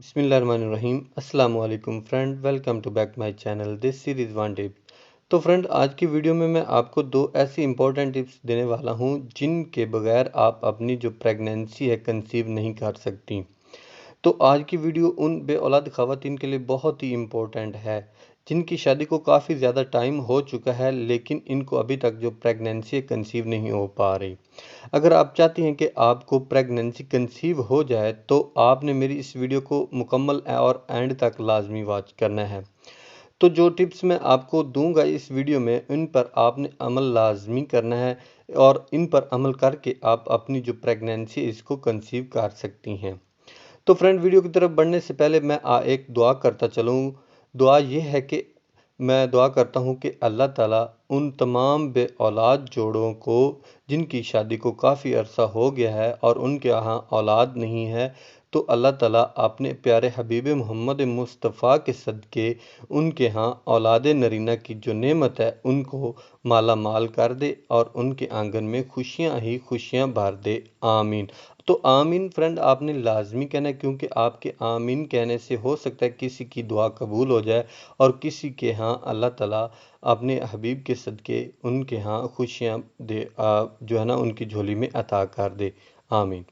बिस्मिल्लाहिर्रहमानिर्रहीम। अस्सलाम वालेकुम friend, welcome to back my channel this series one tip. तो फ्रेंड, आज की वीडियो में मैं आपको दो ऐसी इंपॉर्टेंट टिप्स देने वाला हूं जिनके बगैर आप अपनी जो प्रेगनेंसी है कंसीव नहीं कर सकती। तो आज की वीडियो उन बे औलाद ख़वातीन के लिए बहुत ही इम्पोर्टेंट है जिनकी शादी को काफ़ी ज़्यादा टाइम हो चुका है, लेकिन इनको अभी तक जो प्रेगनेंसी कंसीव नहीं हो पा रही। अगर आप चाहती हैं कि आपको प्रेगनेंसी कंसीव हो जाए तो आपने मेरी इस वीडियो को मुकम्मल और एंड तक लाजमी वॉच करना है। तो जो टिप्स मैं आपको दूंगा इस वीडियो में, इन पर आपने अमल लाजमी करना है और इन पर अमल करके आप अपनी जो प्रेगनेंसी इसको कंसीव कर सकती हैं। तो फ्रेंड, वीडियो की तरफ बढ़ने से पहले मैं एक दुआ करता चलूँ। दुआ ये है कि मैं दुआ करता हूँ कि अल्लाह ताला उन तमाम बे औलाद जोड़ों को जिनकी शादी को काफ़ी अरसा हो गया है और उनके यहाँ औलाद नहीं है, तो अल्लाह ताला अपने प्यारे हबीब मोहम्मद मुस्तफ़ा के सदक़े उनके यहाँ औलाद नरीना की जो नेमत है उनको माला माल कर दे और उनके आंगन में खुशियाँ ही खुशियाँ भर दे। आमीन। तो आमीन फ्रेंड आपने लाजमी कहना है, क्योंकि आपके आमीन कहने से हो सकता है किसी की दुआ कबूल हो जाए और किसी के यहाँ अल्लाह ताला अपने हबीब के सदक़े उनके यहाँ खुशियाँ दे, जो है ना, उनकी झोली में अता कर दे। आमीन।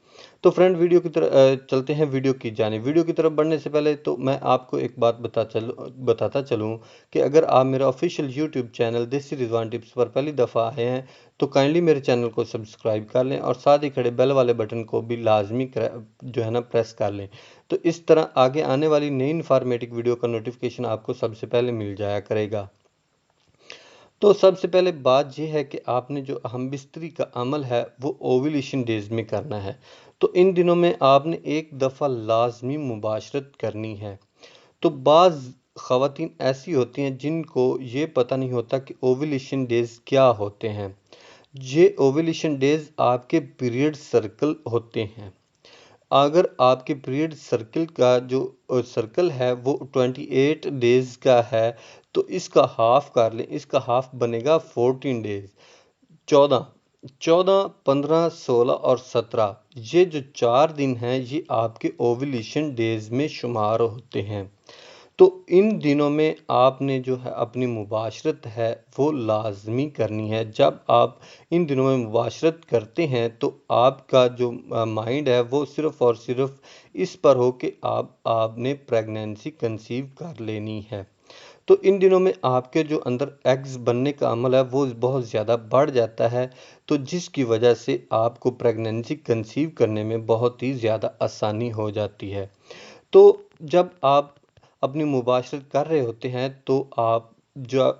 तो फ्रेंड, वीडियो की तरफ चलते हैं। वीडियो की तरफ बढ़ने से पहले तो मैं आपको एक बात बताता चलूँ कि अगर आप मेरा ऑफिशियल यूट्यूब चैनल देसी रिजवान टिप्स पर पहली दफ़ा आए हैं तो काइंडली मेरे चैनल को सब्सक्राइब कर लें और साथ ही खड़े बेल वाले बटन को भी लाजमी जो है ना प्रेस कर लें। तो इस तरह आगे आने वाली नई इन्फॉर्मेटिव वीडियो का नोटिफिकेशन आपको सबसे पहले मिल जाया करेगा। तो सबसे पहले बात यह है कि आपने जो हम बिस्तरी का अमल है वो ओव्यूलेशन डेज में करना है। तो इन दिनों में आपने एक दफ़ा लाजमी मुबाशरत करनी है। तो बाज़ ख़वातीन ऐसी होती हैं जिनको ये पता नहीं होता कि ओव्यूलेशन डेज क्या होते हैं। ये ओव्यूलेशन डेज आपके पीरियड सर्कल होते हैं। अगर आपके पीरियड सर्कल का जो सर्कल है वो 28 डेज़ का है तो इसका हाफ कर लें। इसका हाफ बनेगा 14 डेज़। 14 14 15 16 और 17, ये जो 4 दिन हैं ये आपके ओव्यूलेशन डेज में शुमार होते हैं। तो इन दिनों में आपने जो है अपनी मुबाशरत है वो लाजमी करनी है। जब आप इन दिनों में मुबाशरत करते हैं तो आपका जो माइंड है वो सिर्फ़ और सिर्फ इस पर हो कि आपने प्रेगनेंसी कंसीव कर लेनी है। तो इन दिनों में आपके जो अंदर एग्स बनने का अमल है वो बहुत ज़्यादा बढ़ जाता है, तो जिसकी वजह से आपको प्रेगनेंसी कंसीव करने में बहुत ही ज़्यादा आसानी हो जाती है। तो जब आप अपनी मुबाशरत कर रहे होते हैं तो आप जो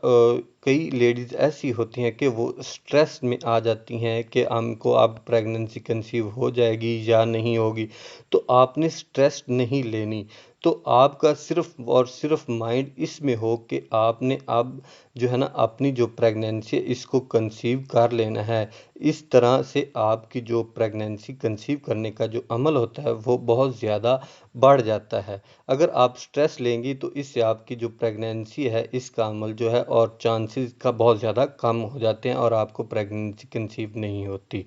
कई लेडीज़ ऐसी होती हैं कि वो स्ट्रेस में आ जाती हैं कि हमको अब प्रेगनेंसी कंसीव हो जाएगी या नहीं होगी। तो आपने स्ट्रेस नहीं लेनी। तो आपका सिर्फ़ और सिर्फ माइंड इसमें हो कि आपने अब जो है ना अपनी जो प्रेगनेंसी है इसको कंसीव कर लेना है। इस तरह से आपकी जो प्रेगनेंसी कंसीव करने का जो अमल होता है वो बहुत ज़्यादा बढ़ जाता है। अगर आप स्ट्रेस लेंगी तो इससे आपकी जो प्रेगनेंसी है इसका अमल जो है और चांसेस का बहुत ज़्यादा कम हो जाते हैं और आपको प्रेगनेंसी कंसीव नहीं होती।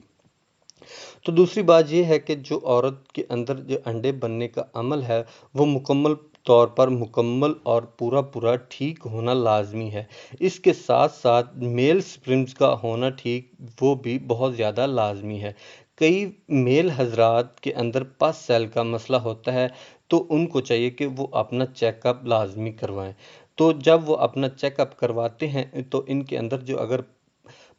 तो दूसरी बात ये है कि जो औरत के अंदर जो अंडे बनने का अमल है वो मुकम्मल तौर पर मुकम्मल और पूरा ठीक होना लाजमी है। इसके साथ साथ मेल स्पर्म्स का होना ठीक वो भी बहुत ज़्यादा लाजमी है। कई मेल हजरात के अंदर पस सेल का मसला होता है, तो उनको चाहिए कि वो अपना चेकअप लाजमी करवाएं। तो जब वो अपना चेकअप करवाते हैं तो इनके अंदर जो अगर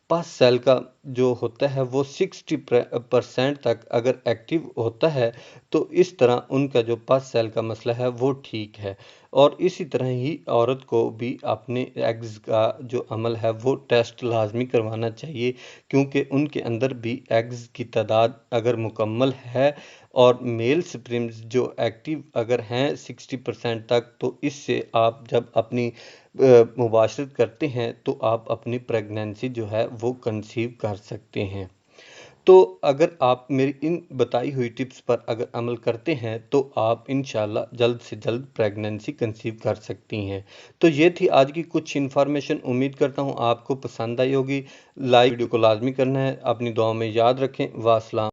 पस सेल का जो होता है वो 60% तक अगर एक्टिव होता है तो इस तरह उनका जो पस सेल का मसला है वो ठीक है। और इसी तरह ही औरत को भी अपने एग्स का जो अमल है वो टेस्ट लाजमी करवाना चाहिए, क्योंकि उनके अंदर भी एग्स की तादाद अगर मुकम्मल है और मेल स्पर्म्स जो एक्टिव अगर हैं 60% तक, तो इससे आप जब अपनी मुबाशरत करते हैं तो आप अपनी प्रेगनेंसी जो है वो कंसीव कर सकते हैं। तो अगर आप मेरी इन बताई हुई टिप्स पर अगर अमल करते हैं तो आप इंशाल्लाह जल्द से जल्द प्रेगनेंसी कंसीव कर सकती हैं। तो ये थी आज की कुछ इन्फॉर्मेशन। उम्मीद करता हूँ आपको पसंद आई होगी। लाइक वीडियो को लाजमी करना है। अपनी दुआओं में याद रखें। वास्सलाम।